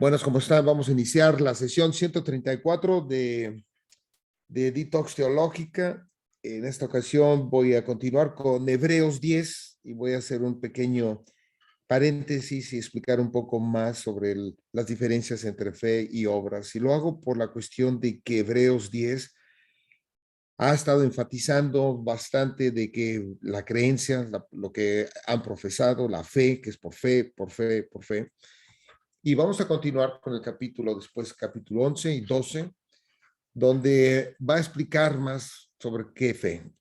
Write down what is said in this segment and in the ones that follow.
Buenas, ¿cómo están? Vamos a iniciar la sesión 134 de Detox Teológica. En esta ocasión voy a continuar con Hebreos 10 y voy a hacer un pequeño paréntesis y explicar un poco más sobre las diferencias entre fe y obras. Y lo hago por la cuestión de que Hebreos 10 ha estado enfatizando bastante de que la creencia, lo que han profesado, la fe, que es por fe, por fe, por fe. Y vamos a continuar con el capítulo, después capítulo 11 y 12, donde va a explicar más sobre qué fe.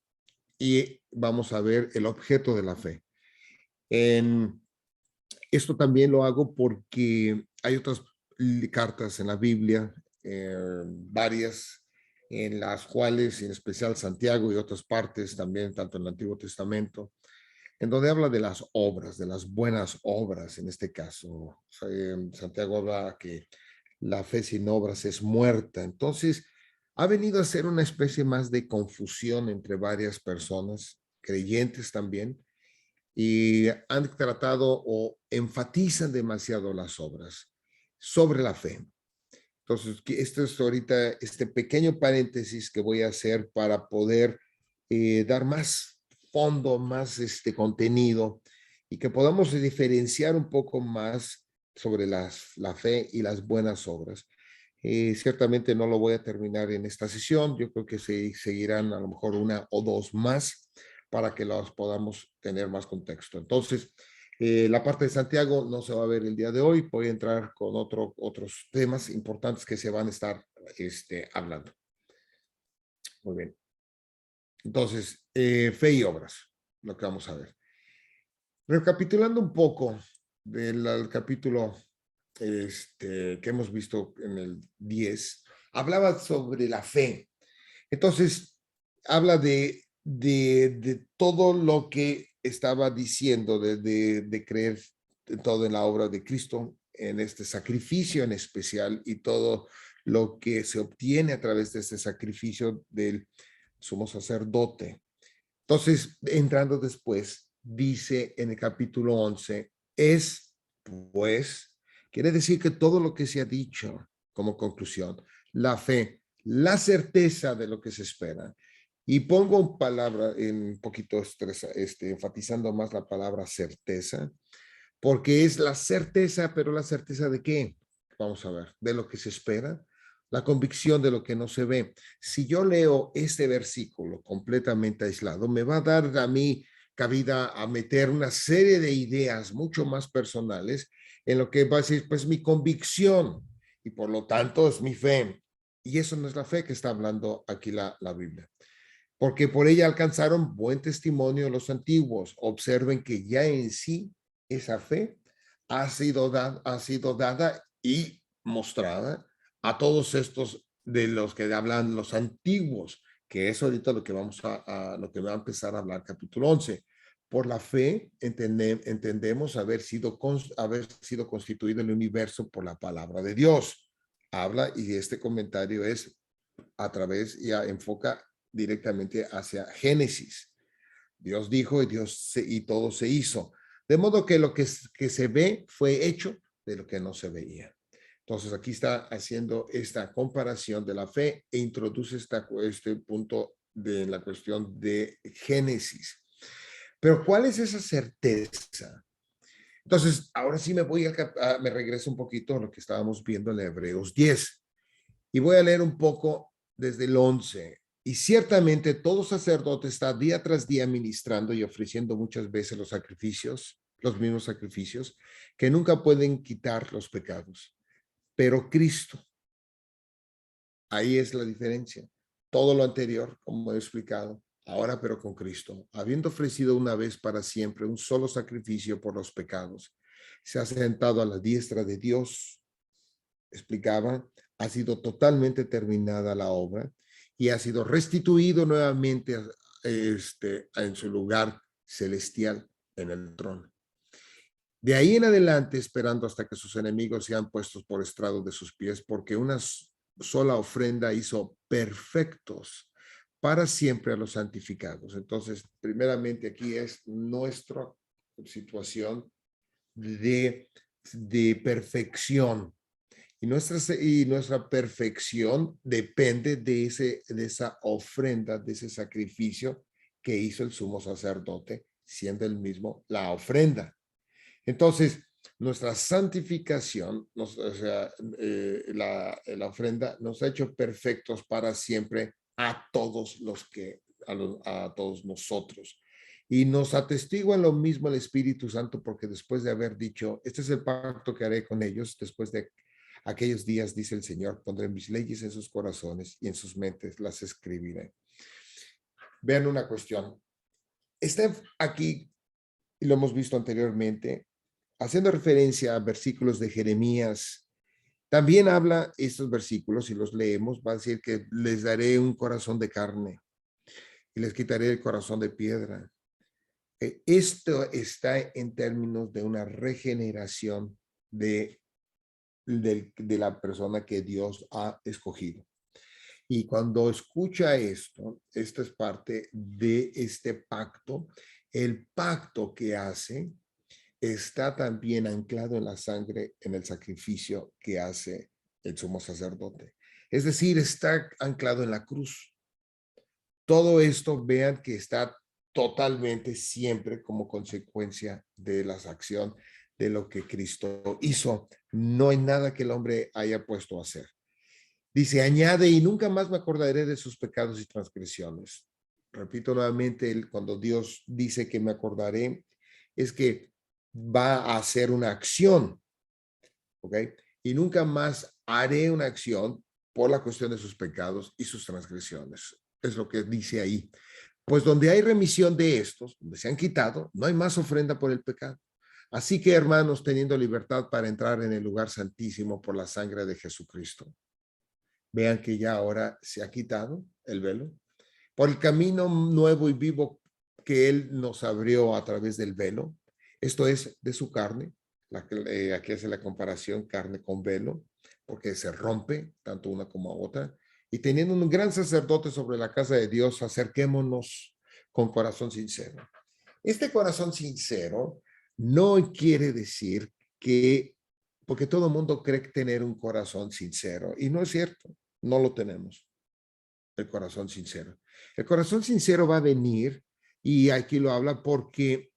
Y vamos a ver el objeto de la fe. Esto también lo hago porque hay otras cartas en la Biblia, varias, en las cuales, en especial Santiago y otras partes también, tanto en el Antiguo Testamento, en donde habla de las obras, de las buenas obras, en este caso. Santiago habla que la fe sin obras es muerta. Entonces, ha venido a ser una especie más de confusión entre varias personas, creyentes también, y han tratado o enfatizan demasiado las obras sobre la fe. Entonces, esto es ahorita este pequeño paréntesis que voy a hacer para poder dar más fondo, más contenido y que podamos diferenciar un poco más sobre la fe y las buenas obras. Ciertamente no lo voy a terminar en esta sesión, yo creo que se seguirán a lo mejor una o dos más para que los podamos tener más contexto. Entonces, la parte de Santiago no se va a ver el día de hoy, voy a entrar con otros temas importantes que se van a estar hablando. Muy bien. Entonces, fe y obras, lo que vamos a ver. Recapitulando un poco del capítulo que hemos visto en el 10, hablaba sobre la fe. Entonces, habla de todo lo que estaba diciendo, de creer todo en la obra de Cristo, en este sacrificio en especial y todo lo que se obtiene a través de este sacrificio del sumo sacerdote. Entonces, entrando después, dice en el capítulo 11, pues, quiere decir que todo lo que se ha dicho como conclusión, la fe, la certeza de lo que se espera. Y pongo palabra en un poquito enfatizando más la palabra certeza, porque es la certeza, pero la certeza de qué? Vamos a ver, de lo que se espera, la convicción de lo que no se ve. Si yo leo este versículo completamente aislado, me va a dar a mí cabida a meter una serie de ideas mucho más personales en lo que va a decir, pues mi convicción y por lo tanto es mi fe. Y eso no es la fe que está hablando aquí la Biblia. Porque por ella alcanzaron buen testimonio los antiguos. Observen que ya en sí esa fe ha sido dada y mostrada a todos estos de los que hablan los antiguos, que es ahorita lo que lo que va a empezar a hablar capítulo 11. Por la fe entendemos haber sido constituido el universo por la palabra de Dios. Habla y este comentario es a través, ya enfoca directamente hacia Génesis. Dios dijo y todo se hizo. De modo que lo que se ve fue hecho de lo que no se veía. Entonces aquí está haciendo esta comparación de la fe e introduce este punto de la cuestión de Génesis. Pero ¿cuál es esa certeza? Entonces, ahora sí me regreso un poquito a lo que estábamos viendo en Hebreos 10 y voy a leer un poco desde el 11. Y ciertamente todo sacerdote está día tras día ministrando y ofreciendo muchas veces los mismos sacrificios, que nunca pueden quitar los pecados. Pero Cristo, ahí es la diferencia. Todo lo anterior, como he explicado, ahora pero con Cristo, habiendo ofrecido una vez para siempre un solo sacrificio por los pecados, se ha sentado a la diestra de Dios, explicaba, ha sido totalmente terminada la obra y ha sido restituido nuevamente en su lugar celestial en el trono. De ahí en adelante, esperando hasta que sus enemigos sean puestos por estrado de sus pies, porque una sola ofrenda hizo perfectos para siempre a los santificados. Entonces, primeramente aquí es nuestra situación de perfección. Y nuestra perfección depende de esa ofrenda, de ese sacrificio que hizo el sumo sacerdote, siendo el mismo la ofrenda. Entonces, nuestra santificación, o sea, la ofrenda nos ha hecho perfectos para siempre a todos a todos nosotros. Y nos atestigua lo mismo el Espíritu Santo, porque después de haber dicho, este es el pacto que haré con ellos, después de aquellos días, dice el Señor, pondré mis leyes en sus corazones y en sus mentes las escribiré. Vean una cuestión. Está aquí, y lo hemos visto anteriormente, haciendo referencia a versículos de Jeremías. También habla estos versículos, si los leemos, va a decir que les daré un corazón de carne y les quitaré el corazón de piedra. Esto está en términos de una regeneración de la persona que Dios ha escogido. Y cuando escucha esto, esto es parte de este pacto. El pacto que hace está también anclado en la sangre, en el sacrificio que hace el sumo sacerdote. Es decir, está anclado en la cruz. Todo esto, vean que está totalmente siempre como consecuencia de la acción de lo que Cristo hizo. No hay nada que el hombre haya puesto a hacer. Dice, añade, y nunca más me acordaré de sus pecados y transgresiones. Repito nuevamente, cuando Dios dice que me acordaré, es que va a hacer una acción, ¿ok? Y nunca más haré una acción por la cuestión de sus pecados y sus transgresiones. Es lo que dice ahí. Pues donde hay remisión de estos, donde se han quitado, no hay más ofrenda por el pecado. Así que, hermanos, teniendo libertad para entrar en el lugar santísimo por la sangre de Jesucristo, vean que ya ahora se ha quitado el velo por el camino nuevo y vivo que Él nos abrió a través del velo. Esto es de su carne. Aquí hace la comparación carne con velo, porque se rompe tanto una como otra. Y teniendo un gran sacerdote sobre la casa de Dios, acerquémonos con corazón sincero. Este corazón sincero no quiere decir que, porque todo el mundo cree tener un corazón sincero, y no es cierto, no lo tenemos, el corazón sincero. El corazón sincero va a venir, y aquí lo habla porque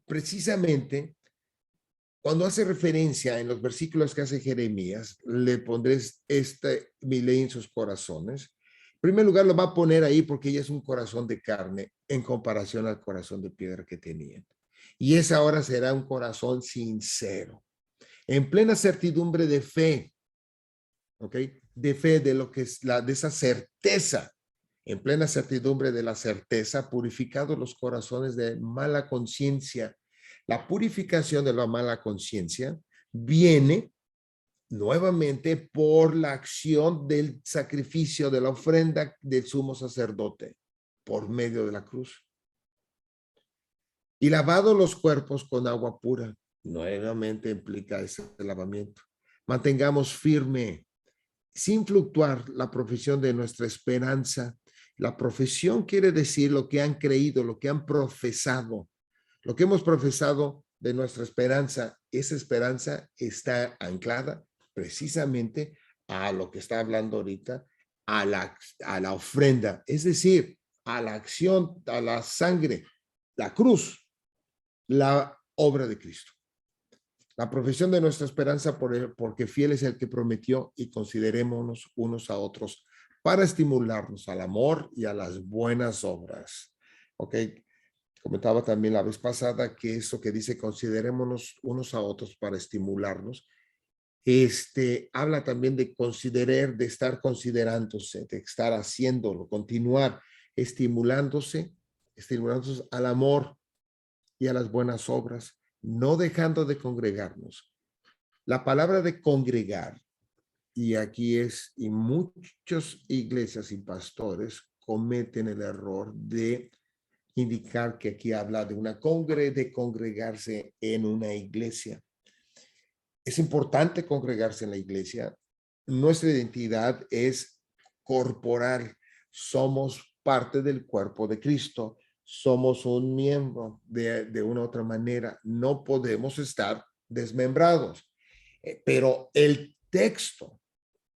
precisamente cuando hace referencia en los versículos que hace Jeremías, le pondré mi ley en sus corazones. En primer lugar, lo va a poner ahí porque ella es un corazón de carne en comparación al corazón de piedra que tenían. Y esa ahora será un corazón sincero, en plena certidumbre de fe, ¿ok? De fe, de lo que es de esa certeza, en plena certidumbre de la certeza, purificados los corazones de mala conciencia. La purificación de la mala conciencia viene nuevamente por la acción del sacrificio de la ofrenda del sumo sacerdote por medio de la cruz. Y lavado los cuerpos con agua pura, nuevamente implica ese lavamiento. Mantengamos firme, sin fluctuar, la profesión de nuestra esperanza. La profesión quiere decir lo que han creído, lo que han profesado, lo que hemos profesado de nuestra esperanza. Esa esperanza está anclada precisamente a lo que está hablando ahorita, a la ofrenda, es decir, a la acción, a la sangre, la cruz, la obra de Cristo. La profesión de nuestra esperanza, porque fiel es el que prometió, y considerémonos unos a otros para estimularnos al amor y a las buenas obras. Ok, comentaba también la vez pasada que eso que dice considerémonos unos a otros para estimularnos, habla también de considerar, de estar considerándose, de estar haciéndolo, continuar estimulándose al amor y a las buenas obras, no dejando de congregarnos. La palabra de congregar, y aquí y muchas iglesias y pastores cometen el error de indicar que aquí habla de de congregarse en una iglesia. Es importante congregarse en la iglesia. Nuestra identidad es corporal. Somos parte del cuerpo de Cristo. Somos un miembro de una u otra manera. No podemos estar desmembrados. Pero texto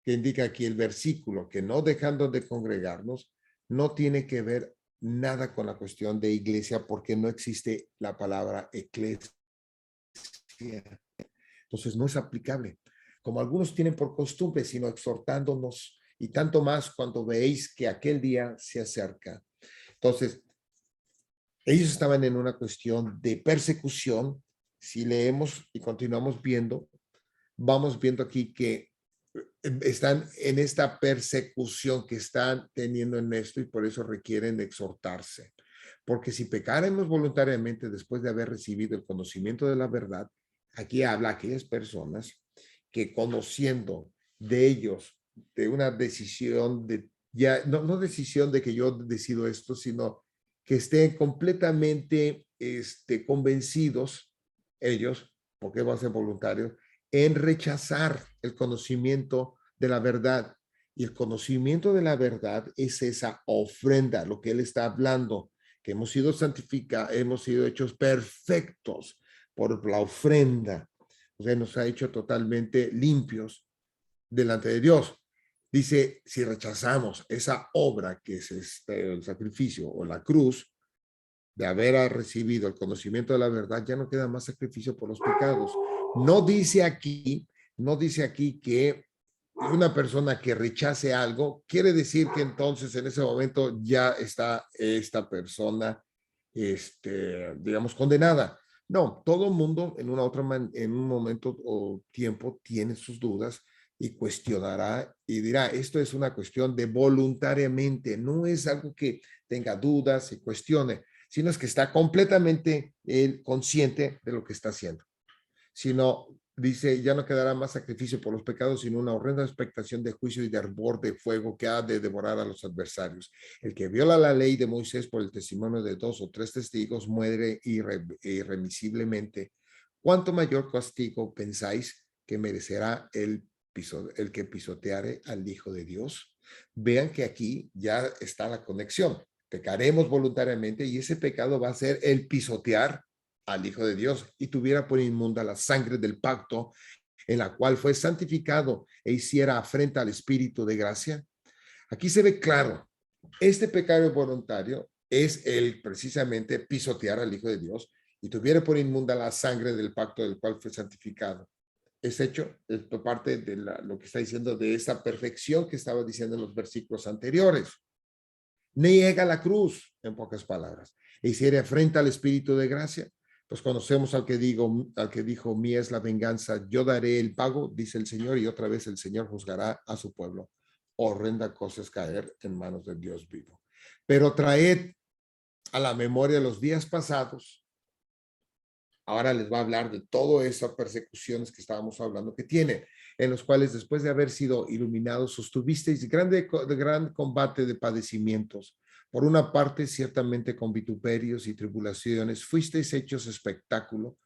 que indica aquí el versículo, que no dejando de congregarnos, no tiene que ver nada con la cuestión de iglesia, porque no existe la palabra eclesia. Entonces no es aplicable, como algunos tienen por costumbre, sino exhortándonos, y tanto más cuando veis que aquel día se acerca. Entonces, ellos estaban en una cuestión de persecución. Si leemos y continuamos viendo, vamos viendo aquí que están en esta persecución que están teniendo en esto, y por eso requieren exhortarse. Porque si pecáramos voluntariamente después de haber recibido el conocimiento de la verdad, aquí habla a aquellas personas que, conociendo de ellos, de una decisión de, ya no decisión de que yo decido esto, sino que estén completamente convencidos ellos, porque va a ser voluntario, en rechazar el conocimiento de la verdad. Y el conocimiento de la verdad es esa ofrenda, lo que él está hablando, que hemos sido santificados, hemos sido hechos perfectos por la ofrenda. O sea, nos ha hecho totalmente limpios delante de Dios. Dice, si rechazamos esa obra que es el sacrificio o la cruz, de haber recibido el conocimiento de la verdad, ya no queda más sacrificio por los pecados. No dice aquí, no dice aquí que una persona que rechace algo, quiere decir que entonces en ese momento ya está esta persona, digamos, condenada. No, todo el mundo en una otra en un momento o tiempo tiene sus dudas y cuestionará y dirá, esto es una cuestión de voluntariamente, no es algo que tenga dudas y cuestione, sino es que está completamente consciente de lo que está haciendo. Sino, dice, ya no quedará más sacrificio por los pecados, sino una horrenda expectación de juicio y de ardor de fuego que ha de devorar a los adversarios. El que viola la ley de Moisés por el testimonio de 2 o 3 testigos muere irremisiblemente. ¿Cuánto mayor castigo pensáis que merecerá el que pisoteare al Hijo de Dios? Vean que aquí ya está la conexión. Pecaremos voluntariamente y ese pecado va a ser el pisotear al Hijo de Dios y tuviera por inmunda la sangre del pacto en la cual fue santificado e hiciera afrenta al Espíritu de gracia. Aquí se ve claro, este pecado voluntario es el precisamente pisotear al Hijo de Dios y tuviera por inmunda la sangre del pacto del cual fue santificado. Es hecho, es parte de lo que está diciendo de esa perfección que estaba diciendo en los versículos anteriores. Niega la cruz, en pocas palabras, e hiciera afrenta al Espíritu de gracia. Pues conocemos al que dijo, mía es la venganza, yo daré el pago, dice el Señor, y otra vez el Señor juzgará a su pueblo. Horrenda cosa es caer en manos del Dios vivo. Pero traed a la memoria los días pasados. Ahora les va a hablar de todas esas persecuciones que estábamos hablando que tiene, en los cuales después de haber sido iluminados sostuvisteis gran combate de padecimientos. Por una parte, ciertamente con vituperios y tribulaciones, fuisteis hechos espectáculo,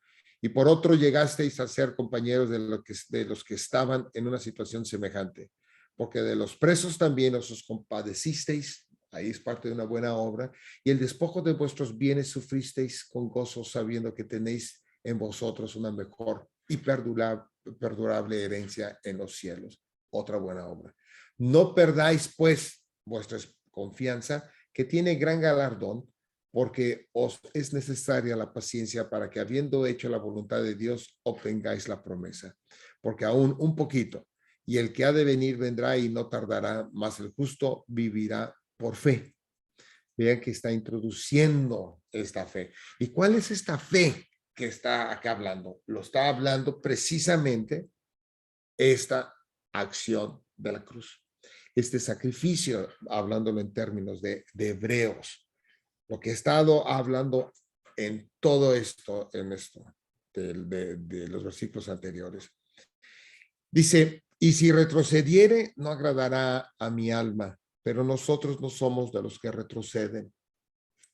y por otro llegasteis a ser compañeros de los que estaban en una situación semejante, porque de los presos también os compadecisteis. Ahí es parte de una buena obra. Y el despojo de vuestros bienes sufristeis con gozo, sabiendo que tenéis en vosotros una mejor y perdurable herencia en los cielos. Otra buena obra. No perdáis, pues, vuestra confianza, que tiene gran galardón, porque os es necesaria la paciencia para que, habiendo hecho la voluntad de Dios, obtengáis la promesa. Porque aún un poquito, y el que ha de venir vendrá y no tardará, mas el justo vivirá por fe. Vean que está introduciendo esta fe. ¿Y cuál es esta fe que está acá hablando? Lo está hablando precisamente esta acción de la cruz. Este sacrificio, hablándolo en términos de Hebreos. Lo que he estado hablando en todo esto, de los versículos anteriores. Dice, y si retrocediere, no agradará a mi alma, pero nosotros no somos de los que retroceden.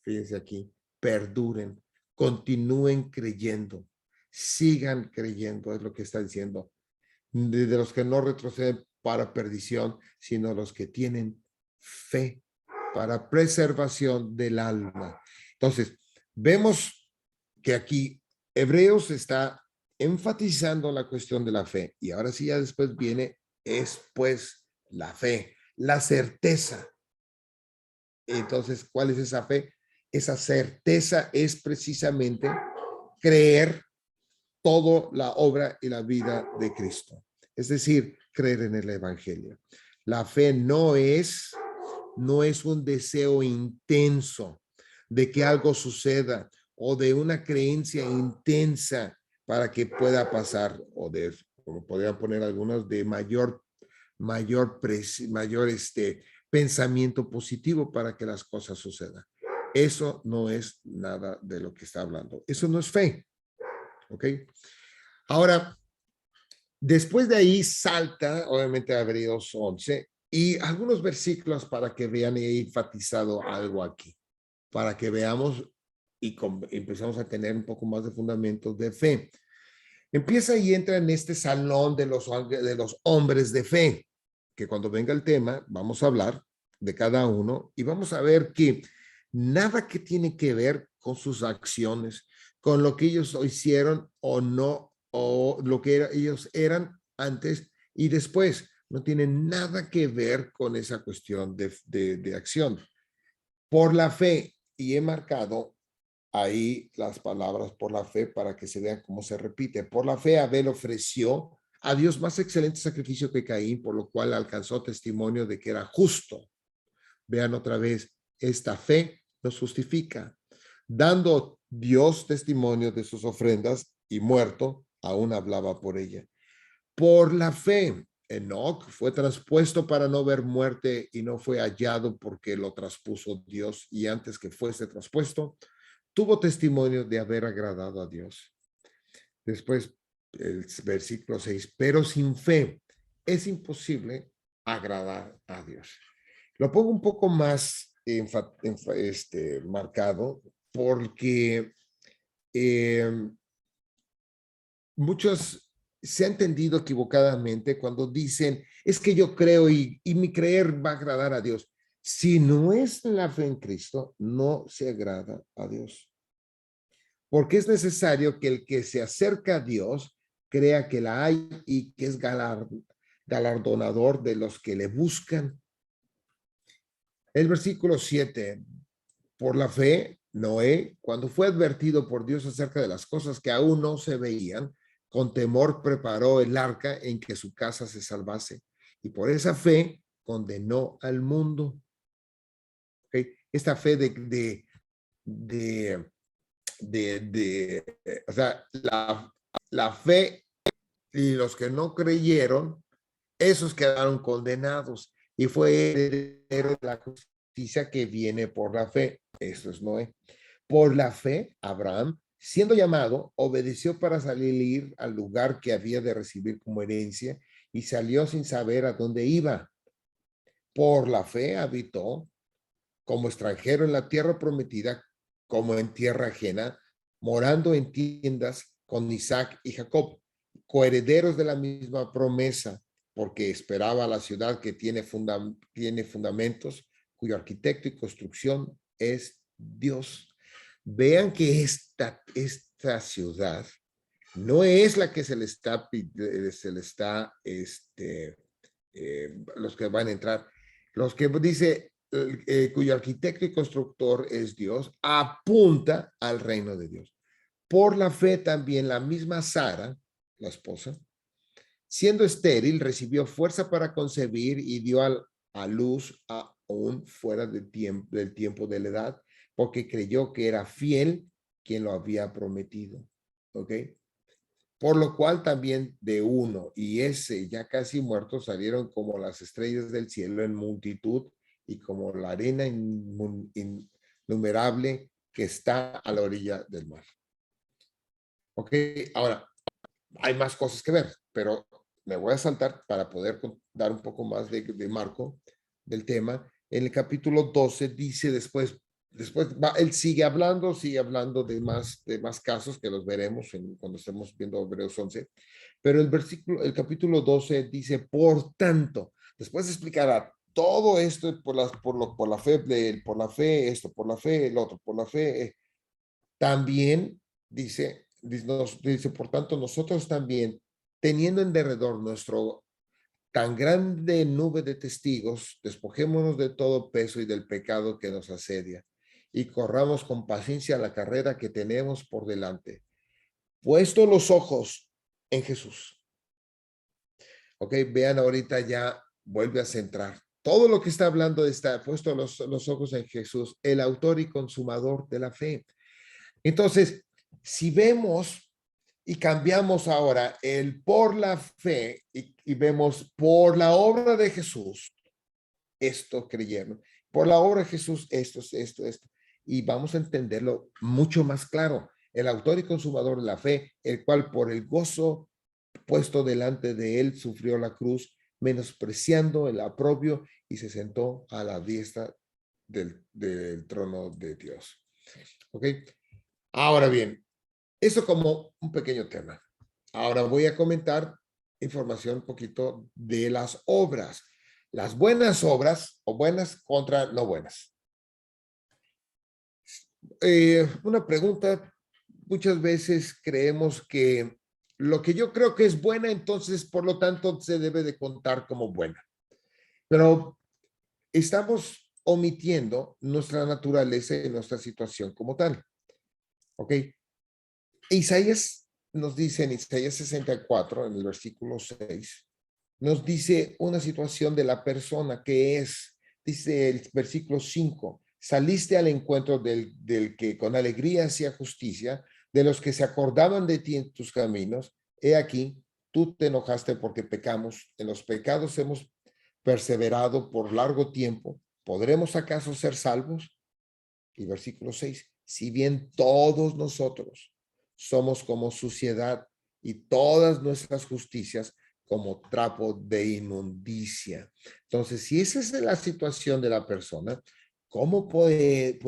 Fíjense aquí, perduren, continúen creyendo, sigan creyendo, es lo que está diciendo. De los que no retroceden para perdición, sino los que tienen fe para preservación del alma. Entonces, vemos que aquí Hebreos está enfatizando la cuestión de la fe. Y ahora sí, ya después viene, es pues la fe, la certeza. Entonces, ¿cuál es esa fe? Esa certeza es precisamente creer toda la obra y la vida de Cristo. Es decir, creer en el Evangelio. La fe no es un deseo intenso de que algo suceda o de una creencia intensa para que pueda pasar, o de, como podrían poner algunos, de mayor pensamiento positivo para que las cosas sucedan. Eso no es nada de lo que está hablando. Eso no es fe. ¿Ok? Ahora, después de ahí salta, obviamente, a Hebreos 11 y algunos versículos para que vean, he enfatizado algo aquí, para que veamos y empezamos a tener un poco más de fundamentos de fe. Empieza y entra en este salón de los hombres de fe, que cuando venga el tema vamos a hablar de cada uno y vamos a ver que nada que tiene que ver con sus acciones, con lo que ellos hicieron o no, o lo que ellos eran antes y después, no tiene nada que ver con esa cuestión de acción. Por la fe, y he marcado ahí las palabras por la fe para que se vean cómo se repite. Por la fe, Abel ofreció a Dios más excelente sacrificio que Caín, por lo cual alcanzó testimonio de que era justo. Vean otra vez, esta fe nos justifica, dando Dios testimonio de sus ofrendas y muerto, aún hablaba por ella. Por la fe, Enoc fue traspuesto para no ver muerte y no fue hallado porque lo traspuso Dios, y antes que fuese traspuesto, tuvo testimonio de haber agradado a Dios. Después, el versículo 6, pero sin fe es imposible agradar a Dios. Lo pongo un poco más marcado porque muchos se han entendido equivocadamente cuando dicen, es que yo creo y mi creer va a agradar a Dios. Si no es la fe en Cristo, no se agrada a Dios. Porque es necesario que el que se acerca a Dios crea que la hay y que es galardonador de los que le buscan. El versículo 7, por la fe, Noé, cuando fue advertido por Dios acerca de las cosas que aún no se veían, con temor preparó el arca en que su casa se salvase. Y por esa fe condenó al mundo. ¿Okay? Esta fe o sea, la fe y los que no creyeron, esos quedaron condenados y fue heredero de la justicia que viene por la fe. Eso es Noé. Por la fe, Abraham, siendo llamado, obedeció para salir al lugar que había de recibir como herencia y salió sin saber a dónde iba. Por la fe habitó como extranjero en la tierra prometida, como en tierra ajena, morando en tiendas con Isaac y Jacob, coherederos de la misma promesa, porque esperaba la ciudad que tiene fundamentos, cuyo arquitecto y construcción es Dios. Vean que esta ciudad no es la que se le está los que van a entrar, los que dice cuyo arquitecto y constructor es Dios, apunta al reino de Dios. Por la fe también la misma Sara, la esposa, siendo estéril, recibió fuerza para concebir y dio a luz aún fuera del tiempo de la edad, porque creyó que era fiel quien lo había prometido. ¿Ok? Por lo cual también de uno y ese ya casi muerto salieron como las estrellas del cielo en multitud y como la arena innumerable que está a la orilla del mar. Ok, ahora hay más cosas que ver, pero me voy a saltar para poder dar un poco más de marco del tema. En el capítulo 12 dice después él sigue hablando de más casos que los veremos cuando estemos viendo Hebreos 11, pero el capítulo 12 dice, por tanto, después de explicar todo esto por la fe, esto, por la fe, el otro, por la fe, también dice, nos dice, por tanto, nosotros también, teniendo en derredor nuestro tan grande nube de testigos, despojémonos de todo peso y del pecado que nos asedia y corramos con paciencia la carrera que tenemos por delante, puesto los ojos en Jesús. Ok, vean ahorita ya vuelve a centrar. Todo lo que está hablando está puesto los ojos en Jesús, el autor y consumador de la fe. Entonces, si vemos y cambiamos ahora el por la fe y vemos por la obra de Jesús, esto creyendo, por la obra de Jesús, esto, y vamos a entenderlo mucho más claro. El autor y consumador de la fe, el cual por el gozo puesto delante de él sufrió la cruz, menospreciando el oprobio y se sentó a la diestra del trono de Dios. ¿Ok? Ahora bien, eso como un pequeño tema. Ahora voy a comentar información un poquito de las obras. Las buenas obras o buenas contra no buenas. Una pregunta, muchas veces creemos que lo que yo creo que es buena, entonces por lo tanto se debe de contar como buena. Pero estamos omitiendo nuestra naturaleza y nuestra situación como tal. ¿Ok? Isaías nos dice en Isaías 64, en el versículo 6, nos dice una situación de la persona que es, dice el versículo 5, saliste al encuentro del que con alegría hacía justicia, de los que se acordaban de ti en tus caminos. He aquí, tú te enojaste porque pecamos, en los pecados hemos perseverado por largo tiempo. ¿Podremos acaso ser salvos? Y versículo 6, si bien todos nosotros somos como suciedad y todas nuestras justicias como trapo de inmundicia. Entonces, si esa es la situación de la persona, ¿cómo puede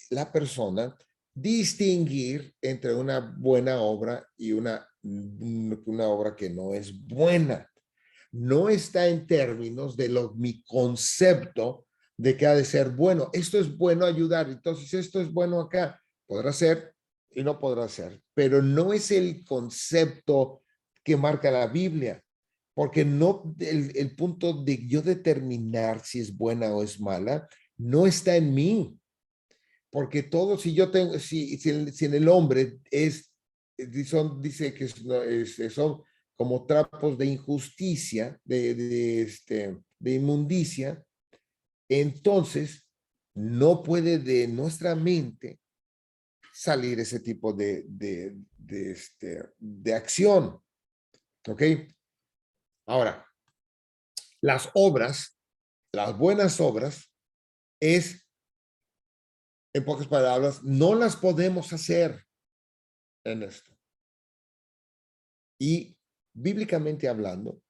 la persona distinguir entre una buena obra y una obra que no es buena? No está en términos de mi concepto de que ha de ser bueno. Esto es bueno ayudar, entonces esto es bueno acá. Podrá ser y no podrá ser, pero no es el concepto que marca la Biblia, porque no el punto de yo determinar si es buena o es mala no está en mí, porque todo, si yo tengo, si en el hombre dice que son como trapos de injusticia, de inmundicia, entonces no puede de nuestra mente salir ese tipo de acción. ¿Ok? Ahora, las obras, las buenas obras, es, en pocas palabras, no las podemos hacer en esto. Y bíblicamente hablando,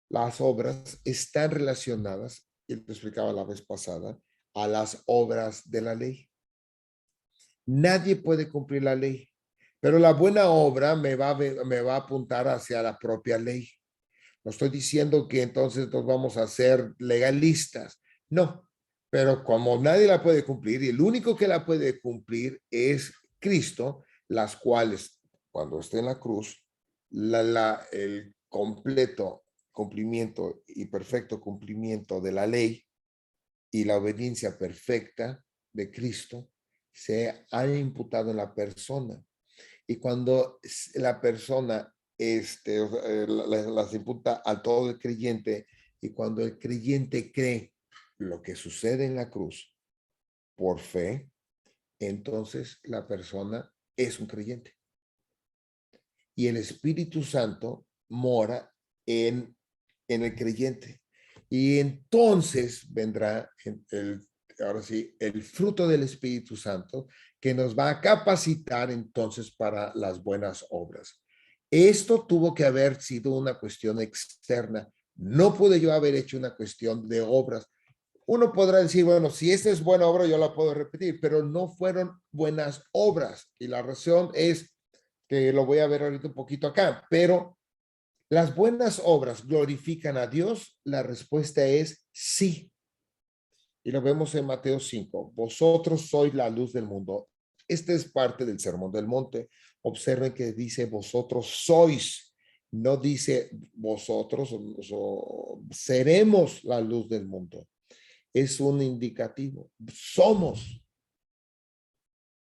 las obras están relacionadas, y te explicaba la vez pasada, a las obras de la ley. Nadie puede cumplir la ley, pero la buena obra me va a apuntar hacia la propia ley. No estoy diciendo que entonces nos vamos a hacer legalistas, no, pero como nadie la puede cumplir y el único que la puede cumplir es Cristo, las cuales cuando esté en la cruz, el completo cumplimiento y perfecto cumplimiento de la ley y la obediencia perfecta de Cristo se ha imputado en la persona. Y cuando la persona las imputa a todo el creyente, y cuando el creyente cree lo que sucede en la cruz por fe, entonces la persona es un creyente. Y el Espíritu Santo mora en el creyente. Y entonces vendrá ahora sí, el fruto del Espíritu Santo que nos va a capacitar entonces para las buenas obras. Esto tuvo que haber sido una cuestión externa. No pude yo haber hecho una cuestión de obras. Uno podrá decir, bueno, si esta es buena obra, yo la puedo repetir, pero no fueron buenas obras. Y la razón es que lo voy a ver ahorita un poquito acá, pero ¿las buenas obras glorifican a Dios? La respuesta es sí. Y lo vemos en Mateo 5. Vosotros sois la luz del mundo. Esta es parte del Sermón del Monte, Observen que dice vosotros sois, no dice vosotros seremos la luz del mundo. Es un indicativo. Somos.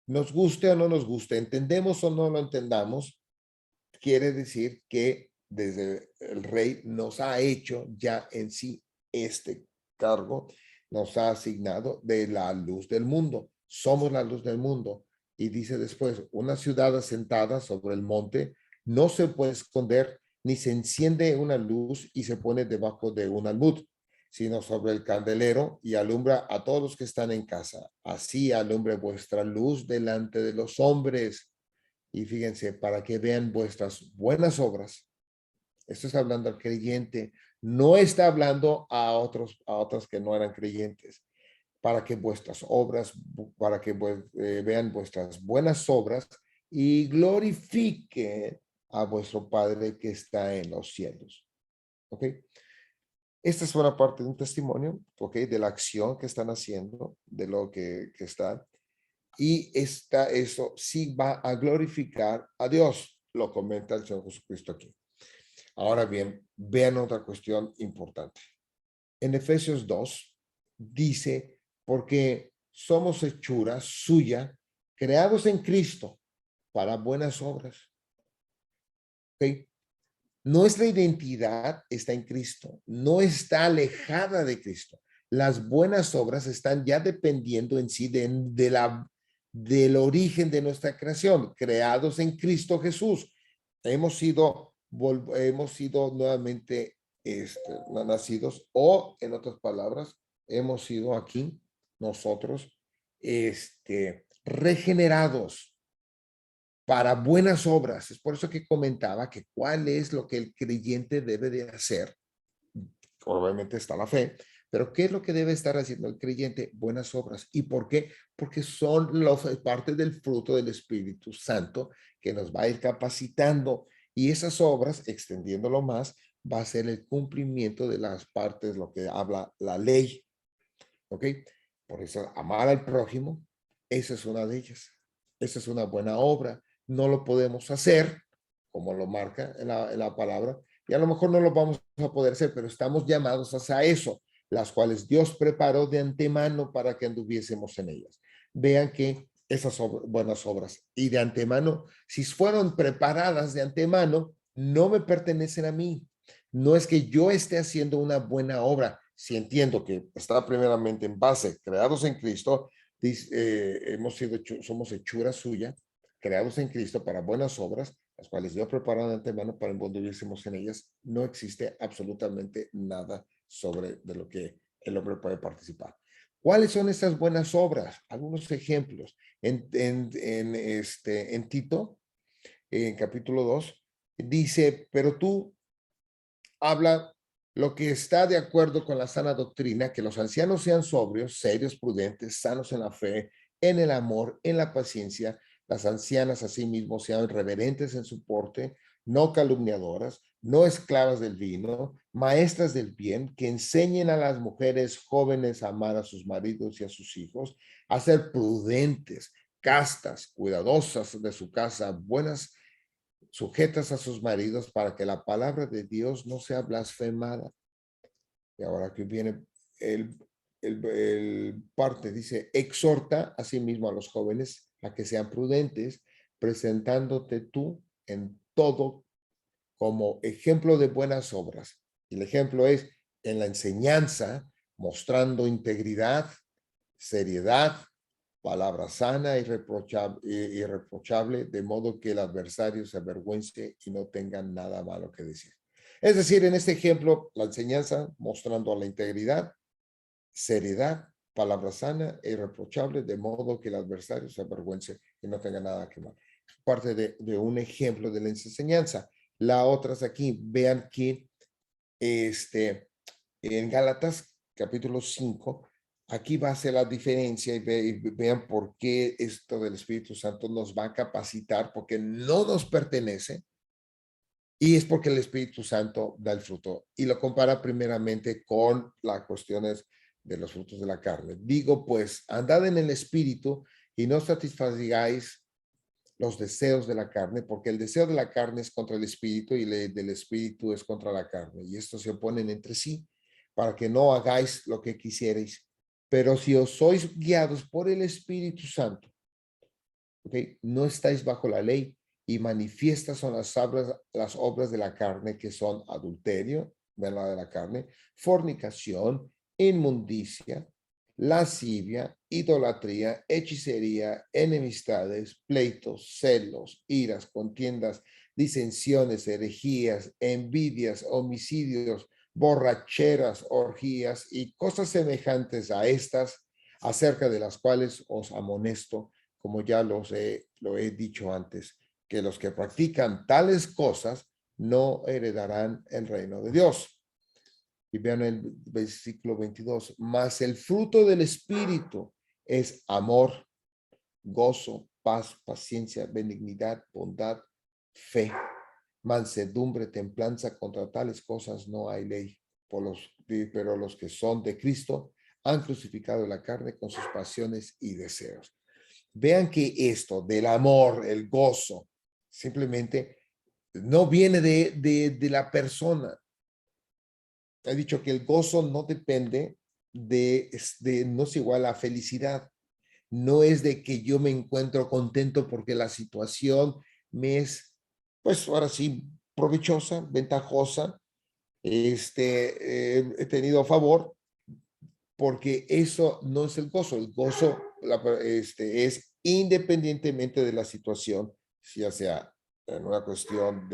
Nos guste o no nos guste, entendemos o no lo entendamos, quiere decir que desde el rey nos ha hecho ya en sí este cargo, nos ha asignado de la luz del mundo. Somos la luz del mundo. Y dice después, una ciudad asentada sobre el monte no se puede esconder, ni se enciende una luz y se pone debajo de un almud, sino sobre el candelero y alumbra a todos los que están en casa. Así alumbre vuestra luz delante de los hombres. Y fíjense, para que vean vuestras buenas obras. Esto está hablando al creyente, no está hablando a otros que no eran creyentes. Para que vuestras obras, para que vean vuestras buenas obras y glorifique a vuestro Padre que está en los cielos. ¿Ok? Esta es una parte de un testimonio, ¿ok? De la acción que están haciendo, de lo que está. Y eso sí va a glorificar a Dios, lo comenta el Señor Jesucristo aquí. Ahora bien, vean otra cuestión importante. En Efesios 2 dice, porque somos hechura suya, creados en Cristo para buenas obras. ¿Okay? Nuestra identidad está en Cristo, no está alejada de Cristo. Las buenas obras están ya dependiendo en sí del origen de nuestra creación, creados en Cristo Jesús. Hemos sido nuevamente nacidos, o en otras palabras, hemos sido aquí nosotros regenerados para buenas obras. Es por eso que comentaba que cuál es lo que el creyente debe de hacer. Obviamente está la fe, pero ¿qué es lo que debe estar haciendo el creyente? Buenas obras. ¿Y por qué? Porque son parte del fruto del Espíritu Santo que nos va a ir capacitando, y esas obras, extendiéndolo más, va a ser el cumplimiento de las partes, lo que habla la ley. ¿Ok? Por eso, amar al prójimo, esa es una de ellas. Esa es una buena obra. No lo podemos hacer, como lo marca en la palabra, y a lo mejor no lo vamos a poder hacer, pero estamos llamados hacia eso, las cuales Dios preparó de antemano para que anduviésemos en ellas. Vean que esas buenas obras y de antemano, si fueron preparadas de antemano, no me pertenecen a mí. No es que yo esté haciendo una buena obra. Si entiendo que está primeramente en base, creados en Cristo, somos hechura suya, creados en Cristo para buenas obras, las cuales Dios preparó de antemano para envolviésemos en ellas. No existe absolutamente nada sobre de lo que el hombre puede participar. ¿Cuáles son estas buenas obras? Algunos ejemplos. En Tito, en capítulo 2, dice, pero tú habla lo que está de acuerdo con la sana doctrina, que los ancianos sean sobrios, serios, prudentes, sanos en la fe, en el amor, en la paciencia. Las ancianas asimismo sean reverentes en su porte, no calumniadoras, no esclavas del vino, maestras del bien, que enseñen a las mujeres jóvenes a amar a sus maridos y a sus hijos, a ser prudentes, castas, cuidadosas de su casa, buenas, sujetas a sus maridos, para que la palabra de Dios no sea blasfemada. Y ahora que viene el parte, dice, exhorta a sí mismo a los jóvenes a que sean prudentes, presentándote tú en todo como ejemplo de buenas obras. Y el ejemplo es en la enseñanza, mostrando integridad, seriedad, palabra sana y irreprochable, de modo que el adversario se avergüence y no tenga nada malo que decir. Es decir, en este ejemplo, la enseñanza mostrando la integridad, seriedad, palabra sana e irreprochable, de modo que el adversario se avergüence y no tenga nada que mal. Parte de un ejemplo de la enseñanza. La otra es aquí, vean que en Gálatas capítulo 5, aquí va a ser la diferencia, y vean por qué esto del Espíritu Santo nos va a capacitar, porque no nos pertenece, y es porque el Espíritu Santo da el fruto, y lo compara primeramente con las cuestiones de los frutos de la carne. Digo pues, andad en el Espíritu y no satisfagáis los deseos de la carne, porque el deseo de la carne es contra el espíritu y el del espíritu es contra la carne, y estos se oponen entre sí para que no hagáis lo que quisierais. Pero si os sois guiados por el Espíritu Santo, ¿okay? No estáis bajo la ley, y manifiestas son las obras de la carne, que son adulterio, ¿verdad? De la carne, fornicación, inmundicia, lascivia, idolatría, hechicería, enemistades, pleitos, celos, iras, contiendas, disensiones, herejías, envidias, homicidios, borracheras, orgías y cosas semejantes a estas, acerca de las cuales os amonesto, como ya lo he dicho antes, que los que practican tales cosas no heredarán el reino de Dios. Y vean el versículo 22, mas el fruto del Espíritu es amor, gozo, paz, paciencia, benignidad, bondad, fe, mansedumbre, templanza. Contra tales cosas no hay ley. Pero los que son de Cristo han crucificado la carne con sus pasiones y deseos. Vean que esto del amor, el gozo, simplemente no viene de la persona. He dicho que el gozo no depende no es igual a felicidad. No es de que yo me encuentro contento porque la situación me es, pues ahora sí, provechosa, ventajosa. He tenido favor, porque eso no es el gozo. El gozo es independientemente de la situación, ya sea en una cuestión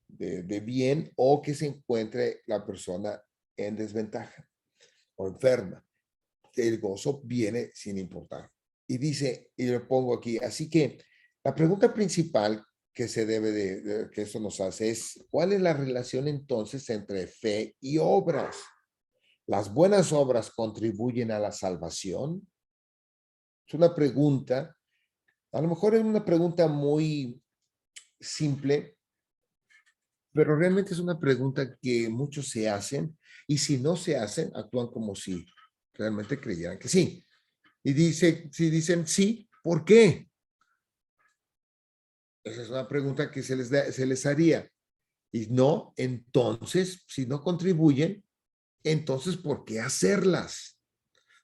de bien, o que se encuentre la persona en desventaja o enferma. El gozo viene sin importar. Y dice, y lo pongo aquí, así que la pregunta principal que se debe que eso nos hace es, ¿cuál es la relación entonces entre fe y obras? ¿Las buenas obras contribuyen a la salvación? Es una pregunta, a lo mejor es una pregunta muy simple, pero realmente es una pregunta que muchos se hacen, y si no se hacen, actúan como si realmente creyeran que sí. Y si dicen sí, ¿por qué? Esa es una pregunta que se les haría. Y no, entonces, si no contribuyen, entonces, ¿por qué hacerlas?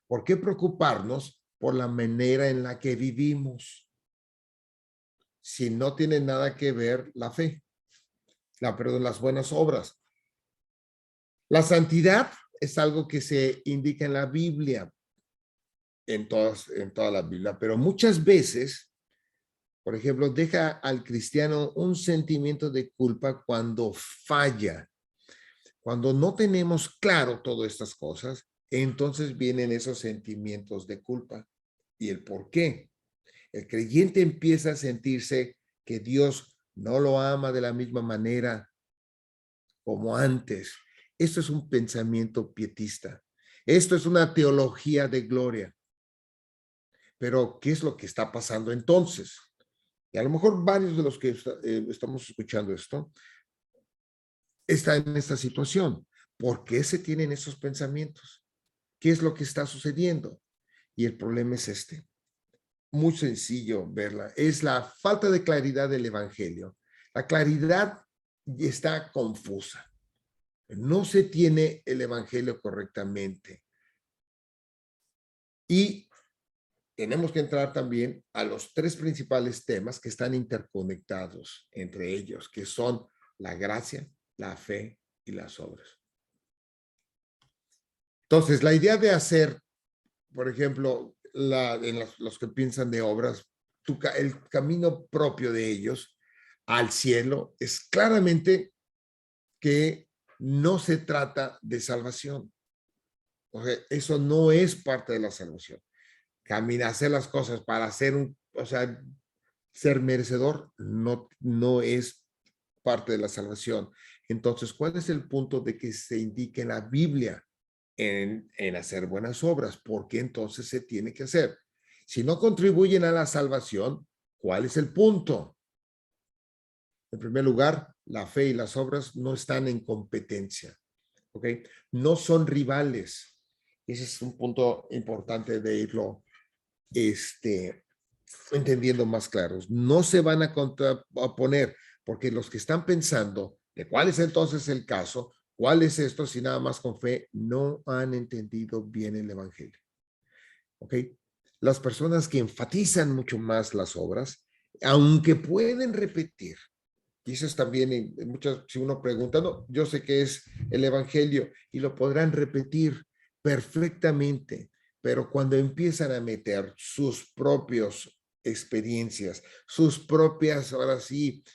¿Por qué preocuparnos por la manera en la que vivimos si no tiene nada que ver la fe, perdón, las buenas obras? La santidad es algo que se indica en la Biblia, en toda la Biblia, pero muchas veces, por ejemplo, deja al cristiano un sentimiento de culpa cuando falla. Cuando no tenemos claro todas estas cosas, entonces vienen esos sentimientos de culpa y el por qué. El creyente empieza a sentirse que Dios no lo ama de la misma manera como antes. Esto es un pensamiento pietista. Esto es una teología de gloria. Pero, ¿qué es lo que está pasando entonces? Y a lo mejor varios de los que estamos escuchando esto están en esta situación. ¿Por qué se tienen esos pensamientos? ¿Qué es lo que está sucediendo? Y el problema es este. Muy sencillo verla. Es la falta de claridad del evangelio. La claridad está confusa. No se tiene el evangelio correctamente. Y tenemos que entrar también a los tres principales temas que están interconectados entre ellos, que son la gracia, la fe y las obras. Entonces, la idea de hacer, por ejemplo, los que piensan de obras, el camino propio de ellos al cielo es claramente que no se trata de salvación. O sea, eso no es parte de la salvación. Caminar, hacer las cosas para hacer ser merecedor no es parte de la salvación. Entonces, ¿cuál es el punto de que se indique en la Biblia en hacer buenas obras? ¿Por qué entonces se tiene que hacer? Si no contribuyen a la salvación, ¿cuál es el punto? En primer lugar, la fe y las obras no están en competencia, ¿ok? No son rivales. Ese es un punto importante de irlo, entendiendo más claros. No se van a contraponer, porque los que están pensando de cuál es entonces el caso, cuál es esto, si nada más con fe, no han entendido bien el evangelio. ¿Ok? Las personas que enfatizan mucho más las obras, aunque pueden repetir, y eso es también en muchas, si uno pregunta, no, yo sé que es el evangelio y lo podrán repetir perfectamente, pero cuando empiezan a meter sus propios experiencias, sus propias, ahora sí,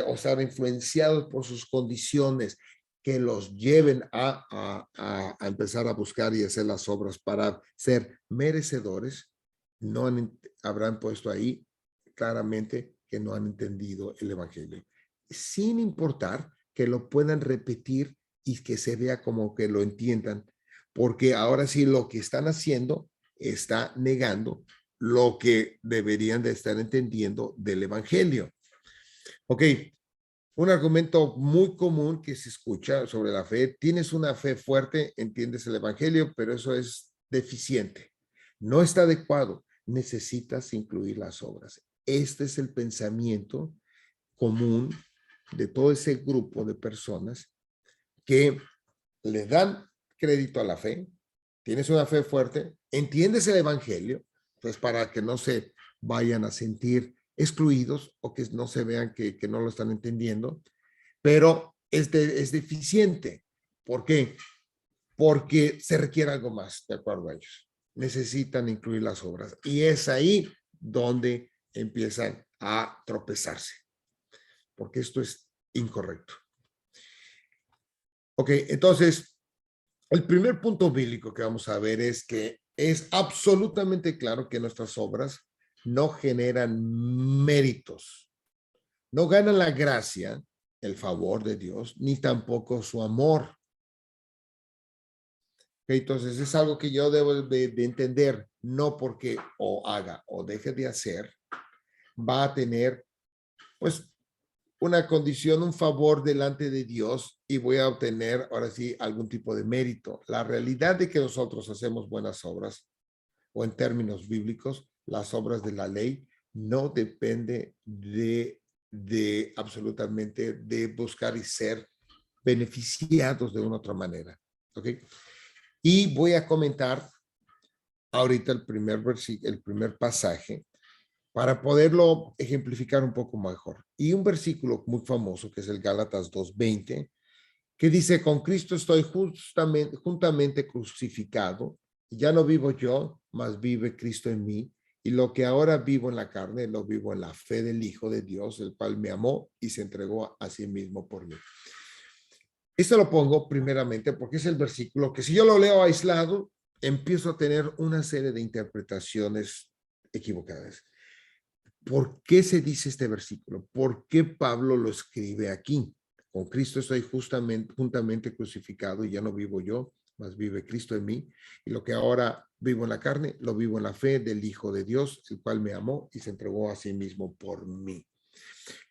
o sea, influenciados por sus condiciones, que los lleven a empezar a buscar y hacer las obras para ser merecedores, no habrán puesto ahí claramente que no han entendido el evangelio, sin importar que lo puedan repetir y que se vea como que lo entiendan, porque ahora sí lo que están haciendo está negando lo que deberían de estar entendiendo del evangelio. Ok, un argumento muy común que se escucha sobre la fe: tienes una fe fuerte, entiendes el evangelio, pero eso es deficiente, no está adecuado, necesitas incluir las obras. Este es el pensamiento común de todo ese grupo de personas que le dan crédito a la fe. Tienes una fe fuerte, entiendes el evangelio, pues para que no se vayan a sentir excluidos o que no se vean que no lo están entendiendo, pero es deficiente. ¿Por qué? Porque se requiere algo más, de acuerdo a ellos. Necesitan incluir las obras y es ahí donde empiezan a tropezarse, porque esto es incorrecto. Ok, entonces, el primer punto bíblico que vamos a ver es que es absolutamente claro que nuestras obras no generan méritos, no ganan la gracia, el favor de Dios, ni tampoco su amor. Okay, entonces, es algo que yo debo de entender, no porque o haga o deje de hacer, va a tener, pues, una condición, un favor delante de Dios y voy a obtener ahora sí algún tipo de mérito. La realidad de que nosotros hacemos buenas obras, o en términos bíblicos, las obras de la ley, no depende de absolutamente de buscar y ser beneficiados de una otra manera. ¿Ok? Y voy a comentar ahorita el primer pasaje para poderlo ejemplificar un poco mejor. Y un versículo muy famoso que es el Gálatas 2:20, que dice: con Cristo estoy juntamente crucificado, ya no vivo yo, mas vive Cristo en mí, y lo que ahora vivo en la carne, lo vivo en la fe del Hijo de Dios, el cual me amó y se entregó a sí mismo por mí. Esto lo pongo primeramente porque es el versículo que, si yo lo leo aislado, empiezo a tener una serie de interpretaciones equivocadas. ¿Por qué se dice este versículo? ¿Por qué Pablo lo escribe aquí? Con Cristo estoy juntamente crucificado y ya no vivo yo, mas vive Cristo en mí. Y lo que ahora vivo en la carne, lo vivo en la fe del Hijo de Dios, el cual me amó y se entregó a sí mismo por mí.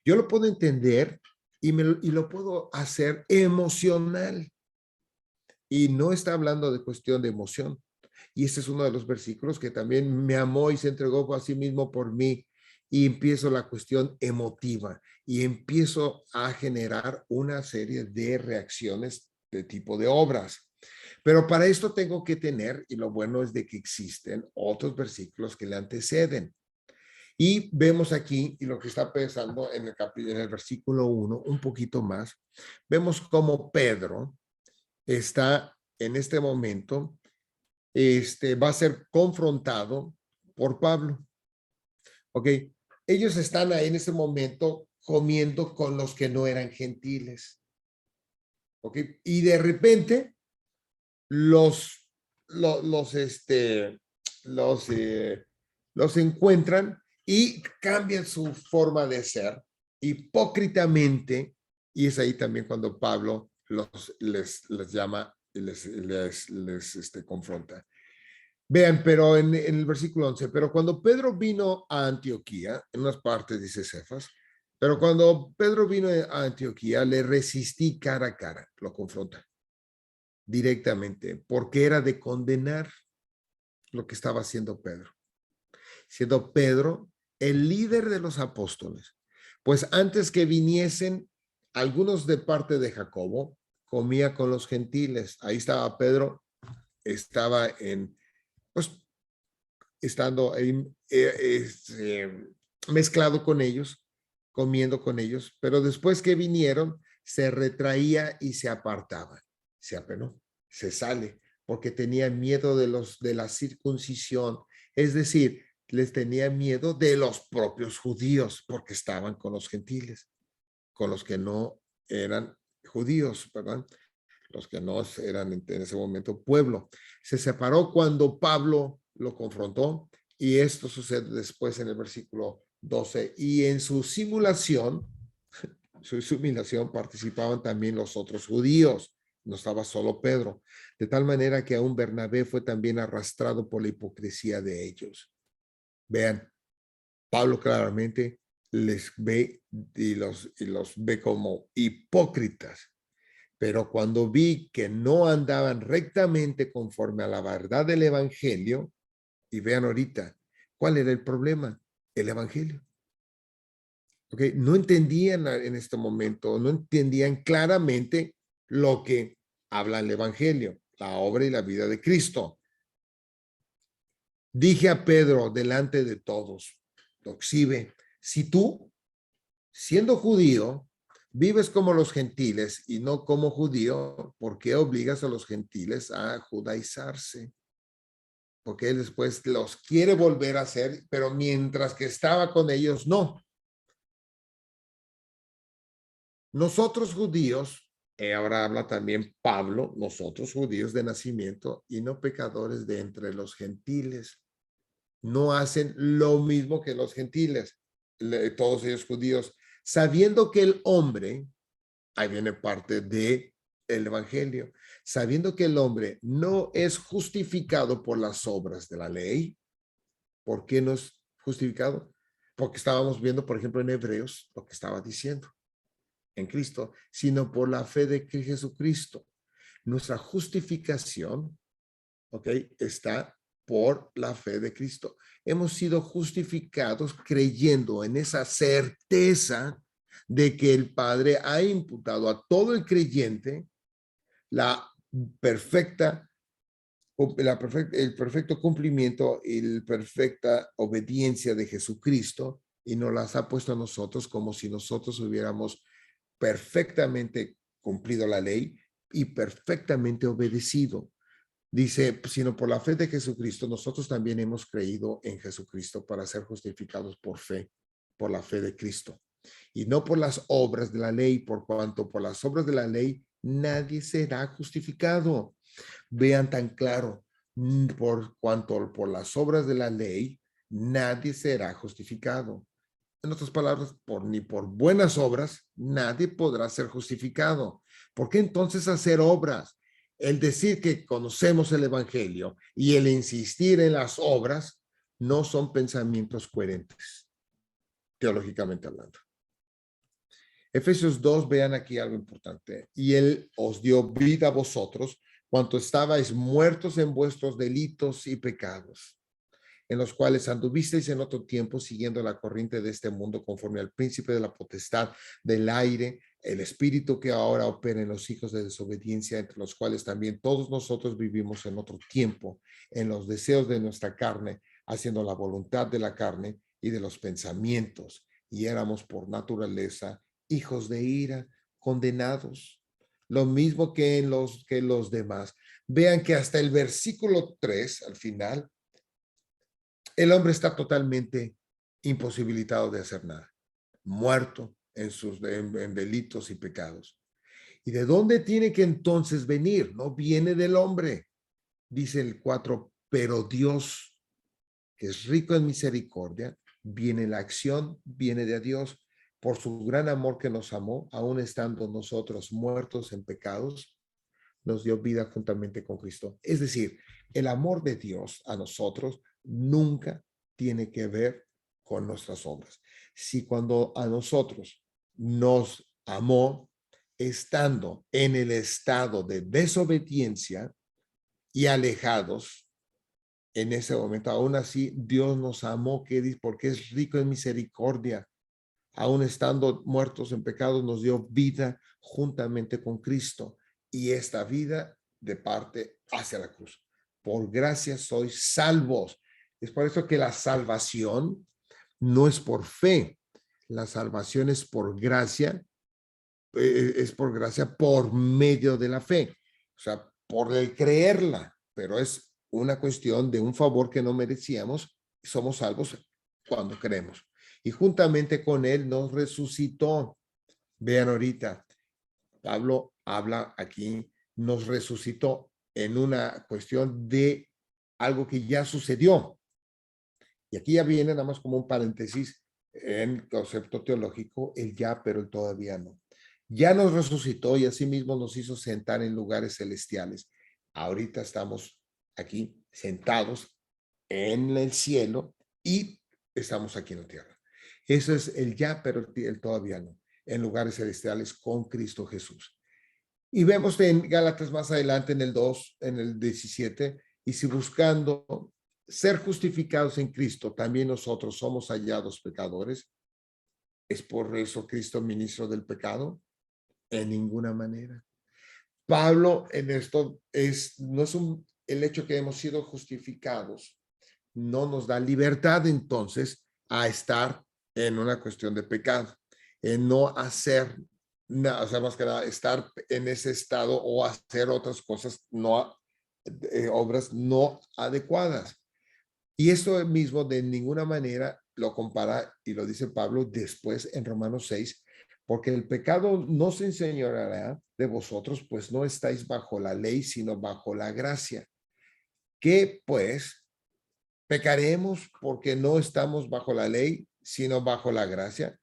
Yo lo puedo entender y lo puedo hacer emocional. Y no está hablando de cuestión de emoción. Y este es uno de los versículos que también me amó y se entregó a sí mismo por mí. Y empiezo la cuestión emotiva y empiezo a generar una serie de reacciones de tipo de obras. Pero para esto tengo que tener, y lo bueno es de que existen otros versículos que le anteceden. Y vemos aquí, y lo que está pensando en el versículo 1, un poquito más, vemos cómo Pedro está en este momento, va a ser confrontado por Pablo. Ok, ellos están ahí en ese momento comiendo con los que no eran gentiles. Ok, y de repente los, los, los, este, los, los encuentran y cambian su forma de ser hipócritamente, y es ahí también cuando Pablo les llama y les confronta. Vean, pero en el versículo 11, pero cuando Pedro vino a Antioquía, en unas partes dice Cefas, pero cuando Pedro vino a Antioquía, le resistí cara a cara, lo confronta directamente, porque era de condenar lo que estaba haciendo Pedro. Siendo Pedro el líder de los apóstoles, pues antes que viniesen algunos de parte de Jacobo, comía con los gentiles. Ahí estaba Pedro, estaba pues, estando mezclado con ellos, comiendo con ellos, pero después que vinieron, se retraía y se apartaba, se apenó, se sale, porque tenía miedo de la circuncisión, es decir, les tenía miedo de los propios judíos, porque estaban con los gentiles, con los que no eran judíos, ¿verdad? Los que no eran en ese momento pueblo. Se separó cuando Pablo lo confrontó y esto sucede después en el versículo 12. Y en su simulación participaban también los otros judíos, no estaba solo Pedro, de tal manera que aún Bernabé fue también arrastrado por la hipocresía de ellos. Vean, Pablo claramente les ve y los ve como hipócritas. Pero cuando vi que no andaban rectamente conforme a la verdad del evangelio, y vean ahorita, ¿cuál era el problema? El evangelio. ¿Okay? No entendían en este momento, no entendían claramente lo que habla el evangelio, la obra y la vida de Cristo. Dije a Pedro delante de todos, lo exhibe, si tú, siendo judío, vives como los gentiles y no como judío, ¿por qué obligas a los gentiles a judaizarse? Porque él después los quiere volver a hacer, pero mientras que estaba con ellos, no. Nosotros judíos, ahora habla también Pablo, nosotros judíos de nacimiento y no pecadores de entre los gentiles, no hacen lo mismo que los gentiles, todos ellos judíos, sabiendo que el hombre, ahí viene parte de el evangelio, sabiendo que el hombre no es justificado por las obras de la ley. ¿Por qué no es justificado? Porque estábamos viendo, por ejemplo, en Hebreos, lo que estaba diciendo en Cristo, sino por la fe de Jesucristo. Nuestra justificación, ¿ok? Está por la fe de Cristo. Hemos sido justificados creyendo en esa certeza de que el Padre ha imputado a todo el creyente la perfecta, el perfecto cumplimiento y la perfecta obediencia de Jesucristo y nos las ha puesto a nosotros como si nosotros hubiéramos perfectamente cumplido la ley y perfectamente obedecido. Dice, sino por la fe de Jesucristo, nosotros también hemos creído en Jesucristo para ser justificados por fe, por la fe de Cristo, y no por las obras de la ley, por cuanto por las obras de la ley nadie será justificado. Vean tan claro, por cuanto por las obras de la ley nadie será justificado. En otras palabras, ni por buenas obras nadie podrá ser justificado. ¿Por qué entonces hacer obras? El decir que conocemos el evangelio y el insistir en las obras no son pensamientos coherentes, teológicamente hablando. Efesios 2, vean aquí algo importante. Y él os dio vida a vosotros cuando estabais muertos en vuestros delitos y pecados, en los cuales anduvisteis en otro tiempo siguiendo la corriente de este mundo conforme al príncipe de la potestad del aire, el espíritu que ahora opera en los hijos de desobediencia, entre los cuales también todos nosotros vivimos en otro tiempo, en los deseos de nuestra carne, haciendo la voluntad de la carne y de los pensamientos, y éramos por naturaleza hijos de ira, condenados, lo mismo que los demás. Vean que hasta el versículo 3, al final, el hombre está totalmente imposibilitado de hacer nada, muerto en delitos y pecados. ¿Y de dónde tiene que entonces venir? No viene del hombre. Dice el 4, pero Dios, que es rico en misericordia, viene la acción, viene de Dios, por su gran amor que nos amó, aun estando nosotros muertos en pecados, nos dio vida juntamente con Cristo. Es decir, el amor de Dios a nosotros nunca tiene que ver con nuestras obras. Si cuando a nosotros nos amó, estando en el estado de desobediencia y alejados, en ese momento. Aún así, Dios nos amó, que dice, porque es rico en misericordia. Aún estando muertos en pecado, nos dio vida juntamente con Cristo. Y esta vida de parte hacia la cruz. Por gracia sois salvos. Es por eso que la salvación no es por fe. La salvación es por gracia, es por gracia por medio de la fe. O sea, por el creerla, pero es una cuestión de un favor que no merecíamos. Somos salvos cuando creemos. Y juntamente con él nos resucitó. Vean ahorita, Pablo habla aquí, nos resucitó en una cuestión de algo que ya sucedió. Y aquí ya viene nada más como un paréntesis en concepto teológico, el ya, pero el todavía no. Ya nos resucitó y asimismo nos hizo sentar en lugares celestiales. Ahorita estamos aquí sentados en el cielo y estamos aquí en la tierra. Eso es el ya, pero el todavía no, en lugares celestiales con Cristo Jesús. Y vemos en Gálatas más adelante en el 2, en el 17, y si buscando ser justificados en Cristo, también nosotros somos hallados pecadores, ¿es por eso Cristo ministro del pecado? En ninguna manera. Pablo en esto no es el hecho que hemos sido justificados, no nos da libertad entonces a estar en una cuestión de pecado, en no hacer nada, o sea, más que nada, estar en ese estado o hacer otras cosas, no, obras no adecuadas. Y esto mismo de ninguna manera lo compara y lo dice Pablo después en Romanos 6, porque el pecado no se enseñoreará de vosotros, pues no estáis bajo la ley, sino bajo la gracia. Que pues pecaremos porque no estamos bajo la ley, sino bajo la gracia.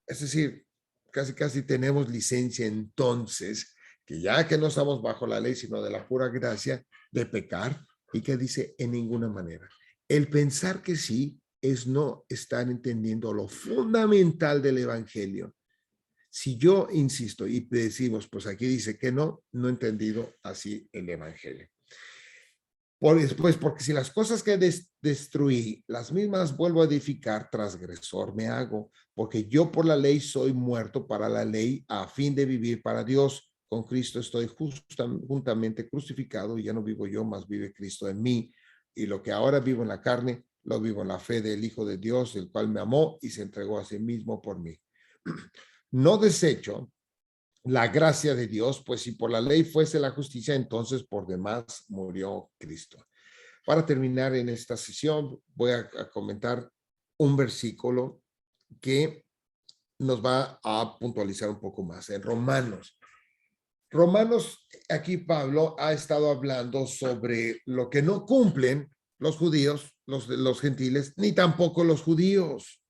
Es decir, casi tenemos licencia entonces, que ya que no estamos bajo la ley, sino de la pura gracia, de pecar, y que dice en ninguna manera. El pensar que sí es no estar entendiendo lo fundamental del evangelio. Si yo insisto y decimos, pues aquí dice que no, no he entendido así el evangelio. Por después, porque si las cosas que destruí, las mismas vuelvo a edificar, transgresor me hago, porque yo por la ley soy muerto para la ley a fin de vivir para Dios. Con Cristo estoy juntamente crucificado y ya no vivo yo, más vive Cristo en mí. Y lo que ahora vivo en la carne, lo vivo en la fe del Hijo de Dios, el cual me amó y se entregó a sí mismo por mí. No desecho la gracia de Dios, pues si por la ley fuese la justicia, entonces por demás murió Cristo. Para terminar en esta sesión, voy a comentar un versículo que nos va a puntualizar un poco más. En Romanos. Romanos, aquí Pablo ha estado hablando sobre lo que no cumplen los judíos, los gentiles, ni tampoco los judíos.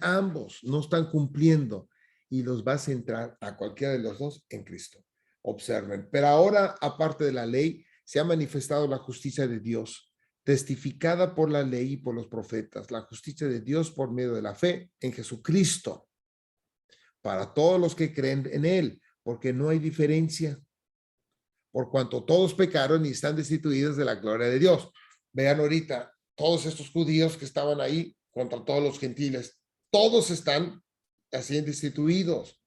Ambos no están cumpliendo y los va a centrar a cualquiera de los dos en Cristo. Observen, pero ahora, aparte de la ley, se ha manifestado la justicia de Dios, testificada por la ley y por los profetas, la justicia de Dios por medio de la fe en Jesucristo, para todos los que creen en Él, porque no hay diferencia, por cuanto todos pecaron y están destituidos de la gloria de Dios. Vean ahorita, todos estos judíos que estaban ahí contra todos los gentiles, todos están así destituidos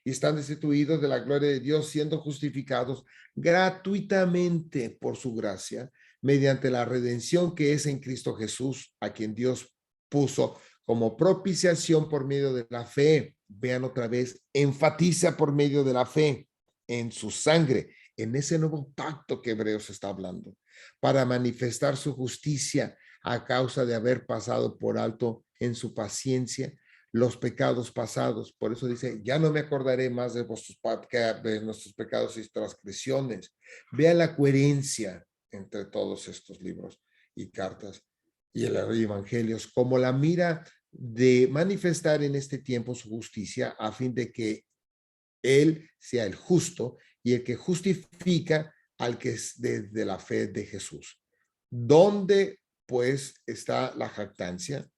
y están destituidos de la gloria de Dios, siendo justificados gratuitamente por su gracia, mediante la redención que es en Cristo Jesús, a quien Dios puso como propiciación por medio de la fe. Vean otra vez, enfatiza por medio de la fe en su sangre, en ese nuevo pacto que Hebreos está hablando, para manifestar su justicia a causa de haber pasado por alto en su paciencia los pecados pasados. Por eso dice, ya no me acordaré más de nuestros pecados y transgresiones. Vea la coherencia entre todos estos libros y cartas y el evangelios, como la mira de manifestar en este tiempo su justicia a fin de que Él sea el justo y el que justifica al que es desde la fe de Jesús. ¿Dónde pues está la jactancia?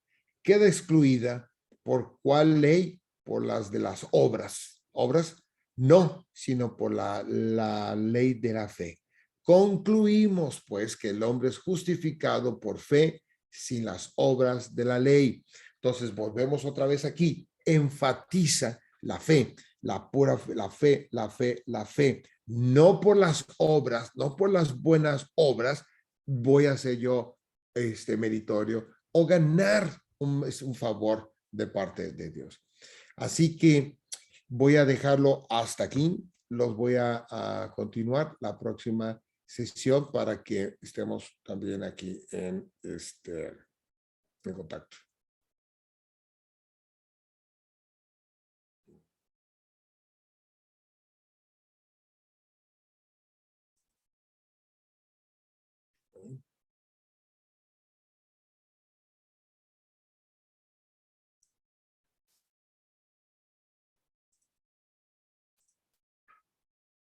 Queda excluida. ¿Por cuál ley? Por las de las obras. ¿Obras? No, sino por la ley de la fe. Concluimos, pues, que el hombre es justificado por fe sin las obras de la ley. Entonces, volvemos otra vez aquí. Enfatiza la fe, la pura fe, la fe, la fe, la fe. No por las obras, no por las buenas obras, voy a ser yo meritorio o ganar un favor de parte de Dios. Así que voy a dejarlo hasta aquí. Los voy a continuar la próxima sesión para que estemos también aquí en contacto.